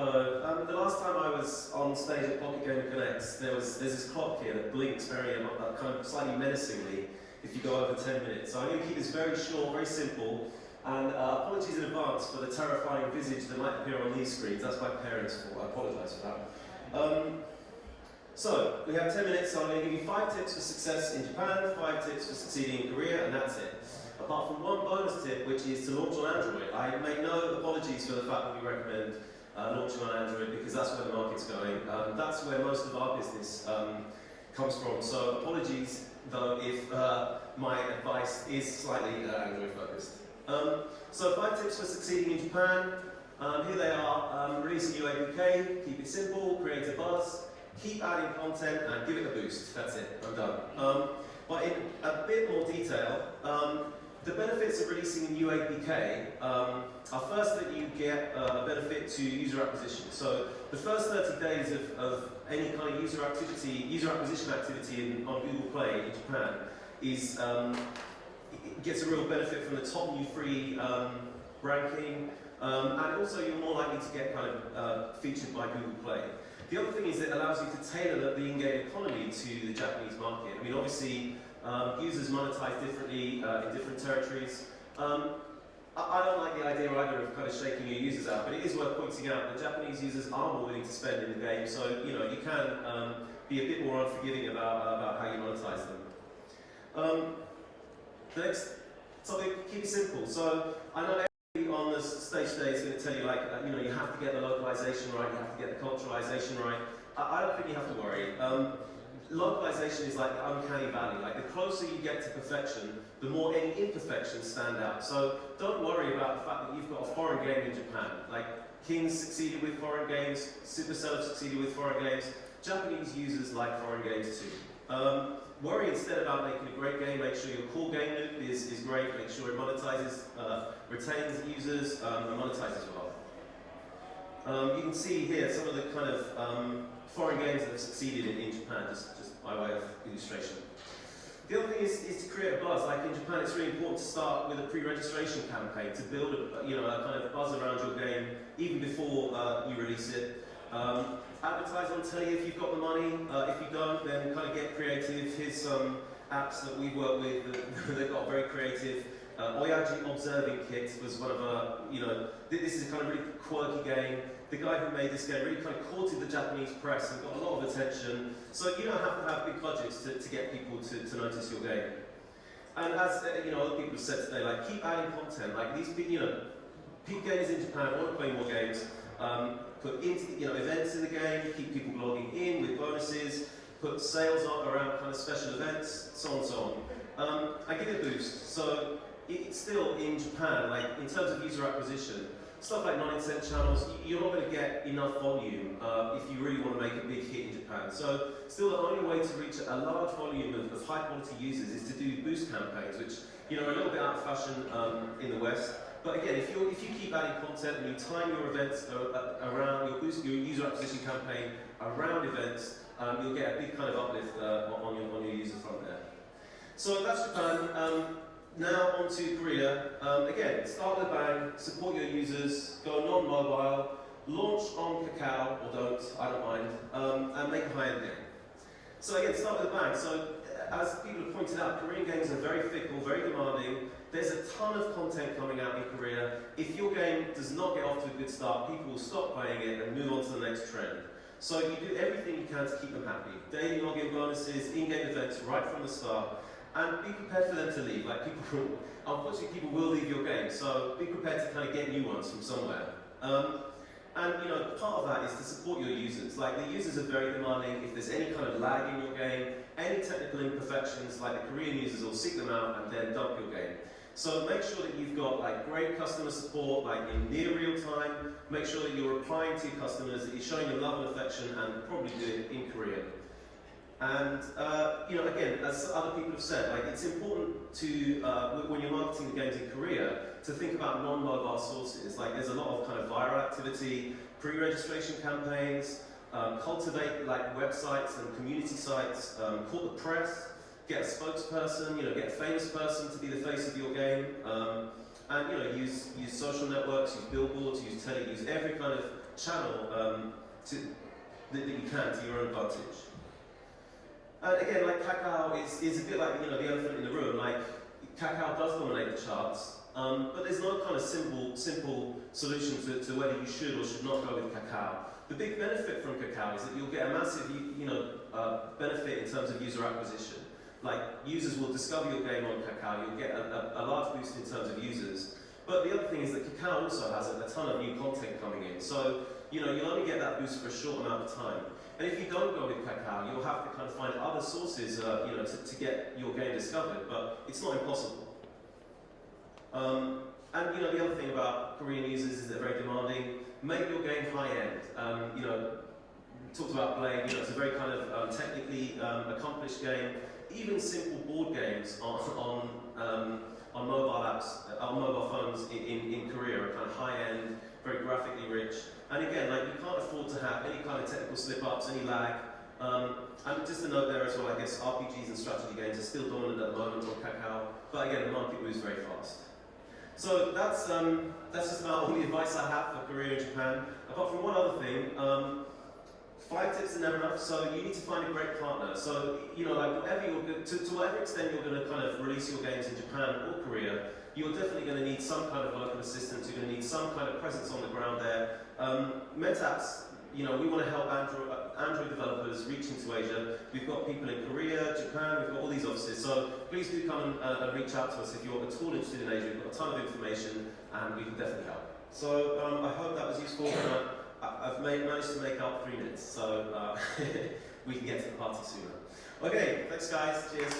Hello. The last time I was on stage at Pocket Gamer Connects, there's this clock here that blinks very kind of slightly menacingly if you go over 10 minutes. So I'm going to keep this very short, very simple, and apologies in advance for the terrifying visage that might appear on these screens. That's my parents' fault. I apologise for that. So we have 10 minutes, so I'm going to give you 5 tips for success in Japan, 5 tips for succeeding in Korea, and that's it. Apart from one bonus tip, which is to launch on Android. I make no apologies for the fact that we recommend launching on Android because that's where the market's going. That's where most of our business comes from. So apologies, though, if my advice is slightly Android focused. So 5 tips for succeeding in Japan. Here they are. Release a new APK, keep it simple, create a buzz, keep adding content, and give it a boost. That's it, I'm done. But in a bit more detail, the benefits of releasing a new APK are first that you get a benefit to user acquisition. So the first 30 days of any kind of user acquisition activity on Google Play in Japan is it gets a real benefit from the top new free ranking, and also you're more likely to get kind of featured by Google Play. The other thing is it allows you to tailor the in-game economy to the Japanese market. I mean, obviously, users monetize differently in different territories. I don't like the idea either of kind of shaking your users out, but it is worth pointing out that Japanese users are more willing to spend in the game, so you know you can be a bit more unforgiving about how you monetize them. The next topic, keep it simple. So I know everybody on the stage today is going to tell you, like, you know, you have to get the localization right, you have to get the culturalization right. I don't think you have to worry. Localization is like the uncanny valley. Like the closer you get to perfection, the more any imperfections stand out. So don't worry about the fact that you've got a foreign game in Japan. Like Kings succeeded with foreign games, Supercell have succeeded with foreign games. Japanese users like foreign games too. Worry instead about making a great game. Make sure your core game loop is great. Make sure it monetizes, retains users, and monetizes well. You can see here some of the kind of foreign games that have succeeded in Japan, just by way of illustration. The other thing is to create a buzz. Like in Japan, it's really important to start with a pre-registration campaign to build a kind of buzz around your game even before you release it. Advertise on telly if you've got the money. If you don't, then kind of get creative. Here's some apps that we've worked with. They've got very creative. Oyaji Observing Kit was one of our, this is a kind of really quirky game. The guy who made this game really kind of courted the Japanese press and got a lot of attention. So you don't have to have big budgets to get people to notice your game. And as other people have said today, like keep adding content. Like these, peak gamers in Japan want to play more games. Put events in the game, keep people logging in with bonuses. Put sales on around kind of special events, so on and so on. I give it a boost. So it's still in Japan, like in terms of user acquisition. Stuff like 9-cent channels, you're not going to get enough volume if you really want to make a big hit in Japan. So still the only way to reach a large volume of high quality users is to do boost campaigns, which are a little bit out of fashion in the West. But again, if you keep adding content and you time your events around your user acquisition campaign around events, you'll get a big kind of uplift on your user front there. So that's Japan. Now on to Korea. Again, start with a bang, support your users, go non-mobile, launch on Kakao, or don't, I don't mind, and make a high-end game. So again, start with a bang. So as people have pointed out, Korean games are very fickle, very demanding. There's a ton of content coming out in Korea. If your game does not get off to a good start, people will stop playing it and move on to the next trend. So you do everything you can to keep them happy. Daily login bonuses, in-game events right from the start. And be prepared for them to leave. Like unfortunately, people will leave your game, so be prepared to kind of get new ones from somewhere. And part of that is to support your users. Like the users are very demanding. If there's any kind of lag in your game, any technical imperfections, like the Korean users will seek them out and then dump your game. So make sure that you've got like great customer support, like in near real time. Make sure that you're replying to your customers, that you're showing them love and affection, and probably do it in Korean. And again, as other people have said, like it's important to when you're marketing the games in Korea to think about non-mobile sources. Like there's a lot of kind of viral activity, pre-registration campaigns, cultivate like websites and community sites, court the press, get a spokesperson, get a famous person to be the face of your game, and use social networks, use billboards, use tele, use every kind of channel that you can to your own advantage. Again, like Kakao is a bit like, you know, the elephant in the room. Like, Kakao does dominate the charts, but there's no kind of simple solution to whether you should or should not go with Kakao. The big benefit from Kakao is that you'll get a massive, benefit in terms of user acquisition. Like, users will discover your game on Kakao, you'll get a large boost in terms of users. But the other thing is that Kakao also has a ton of new content coming in. So, you know, you'll only get that boost for a short amount of time. And if you don't go with Kakao, you'll have to kind of find other sources, to get your game discovered, but it's not impossible. And, you know, the other thing about Korean users is they're very demanding. Make your game high-end. Talked about Blade, you know, it's a very kind of technically accomplished game. Even simple board games on mobile apps, on mobile phones in Korea are kind of high-end, very graphically rich. And again, like, you can't afford to have any kind of technical slip-ups, any lag. And just a note there as well, I guess RPGs and strategy games are still dominant at the moment on Kakao, but again, the market moves very fast. So that's just about all the advice I have for Korea and Japan. Apart from one other thing, 5 tips are never enough, so you need to find a great partner. So, you know, like, to whatever extent you're going to kind of release your games in Japan or Korea, you're definitely going to need some kind of local assistance, you're going to need some kind of presence on the ground there. Metaps, you know, we want to help Android developers reach into Asia. We've got people in Korea, Japan, we've got all these offices, so please do come and reach out to us if you're at all interested in Asia. We've got a ton of information and we can definitely help. So I hope that was useful, and I've managed to make up 3 minutes, so we can get to the party sooner. Okay, thanks guys, cheers.